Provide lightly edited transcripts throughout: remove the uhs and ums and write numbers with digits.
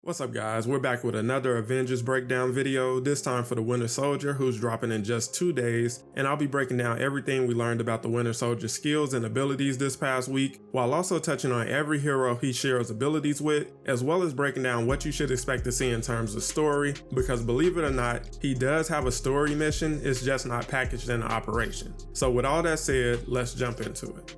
What's up guys, we're back with another Avengers breakdown video, this time for the Winter Soldier who's dropping in just 2 days, and I'll be breaking down everything we learned about the Winter Soldier's skills and abilities this past week, while also touching on every hero he shares abilities with, as well as breaking down what you should expect to see in terms of story, because believe it or not, he does have a story mission, it's just not packaged in the operation. So with all that said, let's jump into it.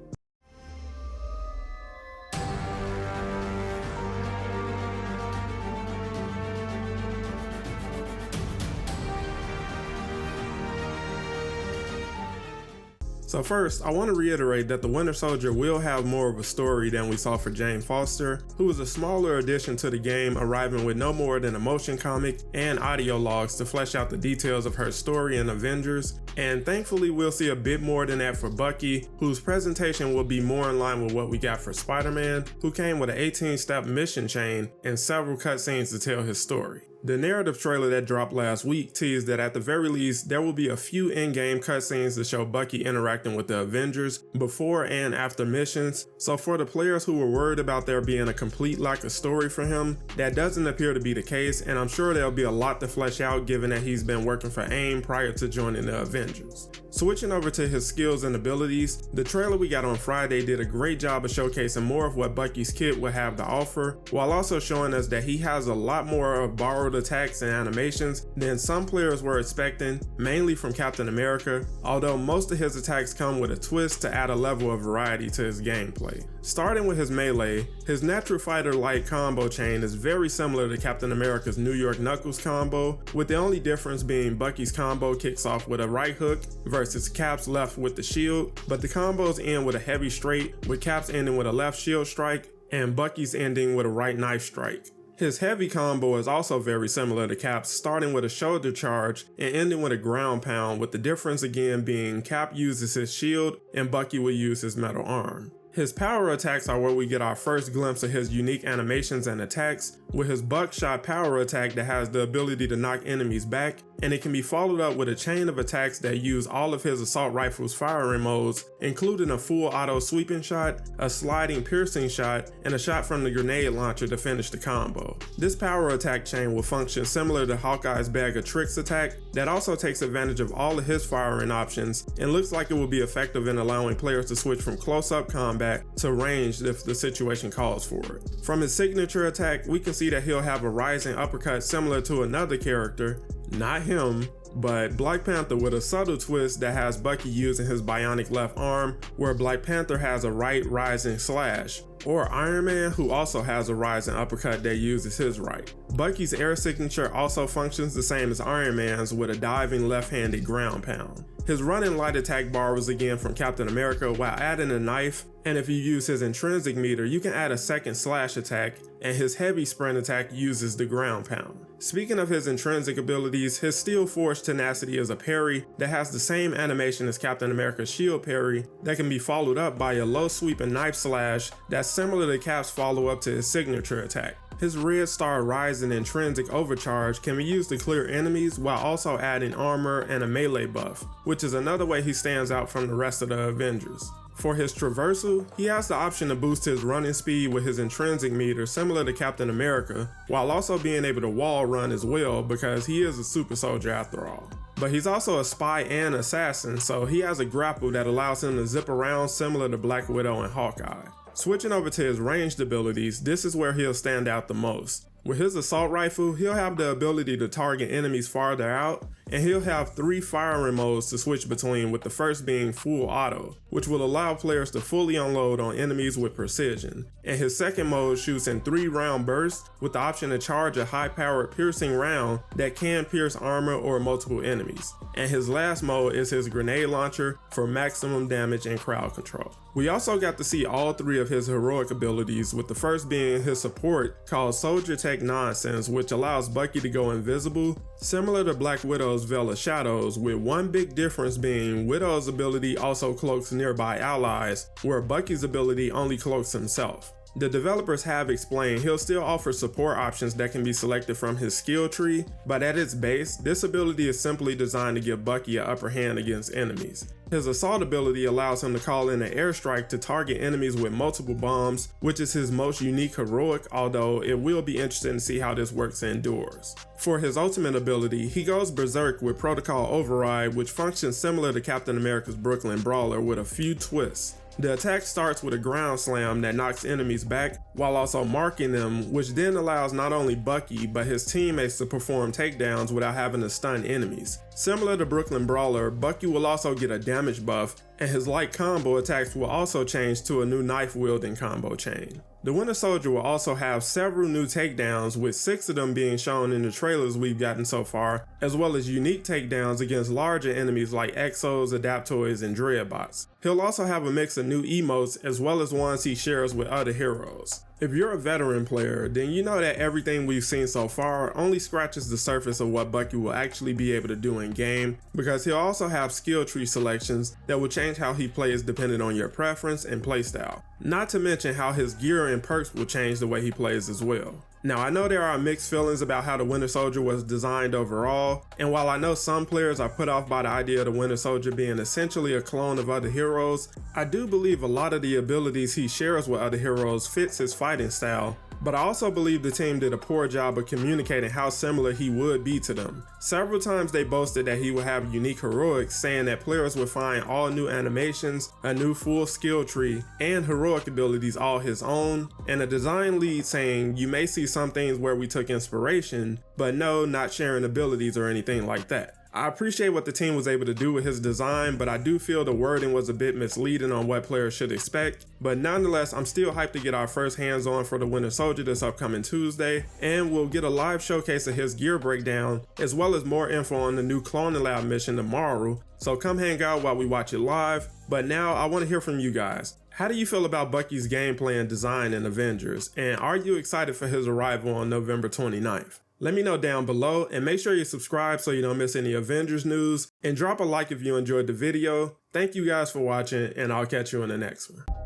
So first, I want to reiterate that the Winter Soldier will have more of a story than we saw for Jane Foster, who was a smaller addition to the game, arriving with no more than a motion comic and audio logs to flesh out the details of her story in Avengers, and thankfully we'll see a bit more than that for Bucky, whose presentation will be more in line with what we got for Spider-Man, who came with an 18-step mission chain and several cutscenes to tell his story. The narrative trailer that dropped last week teased that at the very least there will be a few in-game cutscenes to show Bucky interacting with the Avengers before and after missions, so for the players who were worried about there being a complete lack of story for him, that doesn't appear to be the case, and I'm sure there'll be a lot to flesh out given that he's been working for AIM prior to joining the Avengers. Switching over to his skills and abilities, the trailer we got on Friday did a great job of showcasing more of what Bucky's kit will have to offer, while also showing us that he has a lot more of borrowed attacks and animations than some players were expecting, mainly from Captain America, although most of his attacks come with a twist to add a level of variety to his gameplay. Starting with his melee, his natural fighter-like combo chain is very similar to Captain America's New York Knuckles combo, with the only difference being Bucky's combo kicks off with a right hook versus Cap's left with the shield, but the combos end with a heavy straight, with Cap's ending with a left shield strike and Bucky's ending with a right knife strike. His heavy combo is also very similar to Cap's, starting with a shoulder charge and ending with a ground pound, with the difference again being Cap uses his shield and Bucky will use his metal arm. His power attacks are where we get our first glimpse of his unique animations and attacks, with his buckshot power attack that has the ability to knock enemies back, and it can be followed up with a chain of attacks that use all of his assault rifle's firing modes, including a full auto sweeping shot, a sliding piercing shot, and a shot from the grenade launcher to finish the combo. This power attack chain will function similar to Hawkeye's bag of tricks attack that also takes advantage of all of his firing options and looks like it will be effective in allowing players to switch from close-up combat to ranged if the situation calls for it. From his signature attack, we can see that he'll have a rising uppercut similar to another character, not him, but Black Panther, with a subtle twist that has Bucky using his bionic left arm, where Black Panther has a right rising slash, or Iron Man, who also has a rising uppercut that uses his right. Bucky's air signature also functions the same as Iron Man's, with a diving left-handed ground pound. His running light attack borrows again from Captain America while adding a knife, and if you use his intrinsic meter, you can add a second slash attack, and his heavy sprint attack uses the ground pound. Speaking of his intrinsic abilities, his Steel Forge Tenacity is a parry that has the same animation as Captain America's shield parry that can be followed up by a low sweeping knife slash that's similar to Cap's follow-up to his signature attack. His Red Star Rising Intrinsic Overcharge can be used to clear enemies while also adding armor and a melee buff, which is another way he stands out from the rest of the Avengers. For his traversal, he has the option to boost his running speed with his intrinsic meter similar to Captain America, while also being able to wall run as well because he is a super soldier after all. But he's also a spy and assassin, so he has a grapple that allows him to zip around similar to Black Widow and Hawkeye. Switching over to his ranged abilities, this is where he'll stand out the most. With his assault rifle, he'll have the ability to target enemies farther out, and he'll have 3 firing modes to switch between, with the first being full auto, which will allow players to fully unload on enemies with precision. And his second mode shoots in 3-round bursts, with the option to charge a high-powered piercing round that can pierce armor or multiple enemies. And his last mode is his grenade launcher for maximum damage and crowd control. We also got to see all 3 of his heroic abilities, with the first being his support called Soldier Tech Nonsense, which allows Bucky to go invisible, similar to Black Widow's Veil of Shadows, with one big difference being Widow's ability also cloaks nearby allies, where Bucky's ability only cloaks himself. The developers have explained he'll still offer support options that can be selected from his skill tree, but at its base, this ability is simply designed to give Bucky an upper hand against enemies. His assault ability allows him to call in an airstrike to target enemies with multiple bombs, which is his most unique heroic, although it will be interesting to see how this works indoors. For his ultimate ability, he goes berserk with Protocol Override, which functions similar to Captain America's Brooklyn Brawler with a few twists. The attack starts with a ground slam that knocks enemies back while also marking them, which then allows not only Bucky but his teammates to perform takedowns without having to stun enemies. Similar to Brooklyn Brawler, Bucky will also get a damage buff, and his light combo attacks will also change to a new knife wielding combo chain. The Winter Soldier will also have several new takedowns, with 6 of them being shown in the trailers we've gotten so far, as well as unique takedowns against larger enemies like Exos, Adaptoids, and Dreadbots. He'll also have a mix of new emotes as well as ones he shares with other heroes. If you're a veteran player, then you know that everything we've seen so far only scratches the surface of what Bucky will actually be able to do in game, because he'll also have skill tree selections that will change how he plays depending on your preference and playstyle. Not to mention how his gear and perks will change the way he plays as well. Now, I know there are mixed feelings about how the Winter Soldier was designed overall, and while I know some players are put off by the idea of the Winter Soldier being essentially a clone of other heroes, I do believe a lot of the abilities he shares with other heroes fits his fighting style, but I also believe the team did a poor job of communicating how similar he would be to them. Several times they boasted that he would have unique heroics, saying that players would find all new animations, a new full skill tree, and heroic abilities all his own, and a design lead saying you may see some things where we took inspiration, but no, not sharing abilities or anything like that. I appreciate what the team was able to do with his design, but I do feel the wording was a bit misleading on what players should expect. But nonetheless, I'm still hyped to get our first hands-on for the Winter Soldier this upcoming Tuesday, and we'll get a live showcase of his gear breakdown, as well as more info on the new Cloning Lab mission tomorrow, so come hang out while we watch it live. But now I want to hear from you guys. How do you feel about Bucky's gameplay and design in Avengers, and are you excited for his arrival on November 29th? Let me know down below, and make sure you subscribe so you don't miss any Avengers news, and drop a like if you enjoyed the video. Thank you guys for watching, and I'll catch you in the next one.